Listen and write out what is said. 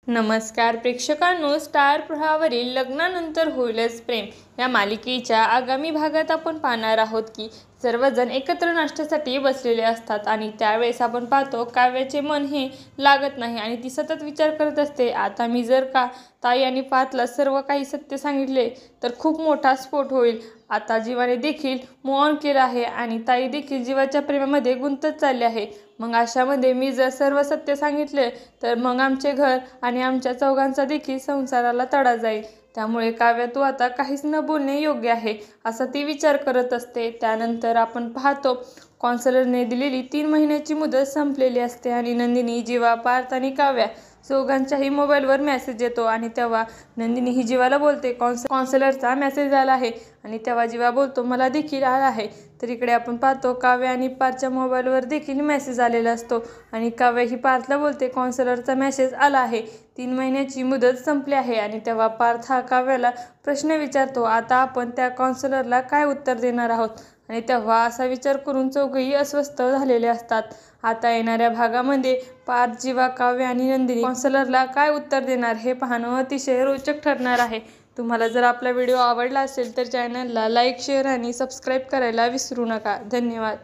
नमस्कार प्रेक्षकांनो, स्टार प्रवाहावरील लग्नानंतर होईलच प्रेम या मालिकेच्या आगामी भागात आपण पाहणार आहोत की सर्वजण एकत्र नाश्त्यासाठी बसलेले असतात आणि त्यावेळेस आपण पाहतो काव्याचे मन हे लागत नाही आणि ती सतत विचार करत असते, आता मी जर का ताई आणि पार्थला सर्व काही सत्य सांगितले तर खूप मोठा स्फोट होईल. आता जीवाने देखील मूव्ह ऑन केलं आहे आणि ताई देखील जीवाच्या प्रेमामध्ये गुंतत चालली आहे. मग अशामध्ये मी जर सर्व सत्य सांगितले तर मग आमचे घर आणि आमच्या चौघांचा देखील संसाराला तडा जाईल. त्यामुळे काव्या तू आता काहीच न बोलणे योग्य आहे असा ती विचार करत असते. त्यानंतर आपण पाहतो कॉन्सलरने दिलेली 3 महिन्याची मुदत संपलेली असते आणि नंदिनी, जीवा, पार्थ आणि काव्या चौघांच्याही मोबाईलवर मेसेज येतो आणि तेव्हा नंदिनी ही जीवाला बोलते कॉन्सलरचा मेसेज आला आहे आणि तेव्हा जीवा बोलतो मला देखील आला आहे. तर इकडे आपण पाहतो काव्या आणि पार्थच्या मोबाईलवर देखील मेसेज आलेला असतो आणि काव्या ही पार्थला बोलते कॉन्सलरचा मेसेज आला आहे, 3 महिन्याची मुदत संपली आहे. आणि तेव्हा पार्थ हा काव्याला प्रश्न विचारतो, आता आपण त्या कॉन्सलरला काय उत्तर देणार आहोत. आणि तेव्हा असा विचार करून चौघही अस्वस्थ झालेले असतात. आता येणाऱ्या भागामध्ये पार्थ, जीवा, काव्या आणि नंदिनी कॉन्सलरला काय उत्तर देणार हे पाहणं अतिशय रोचक ठरणार आहे. तुम्हाला जर आपला व्हिडिओ आवडला असेल तर चॅनलला लाईक, शेअर आणि सबस्क्राईब करायला विसरू नका. धन्यवाद.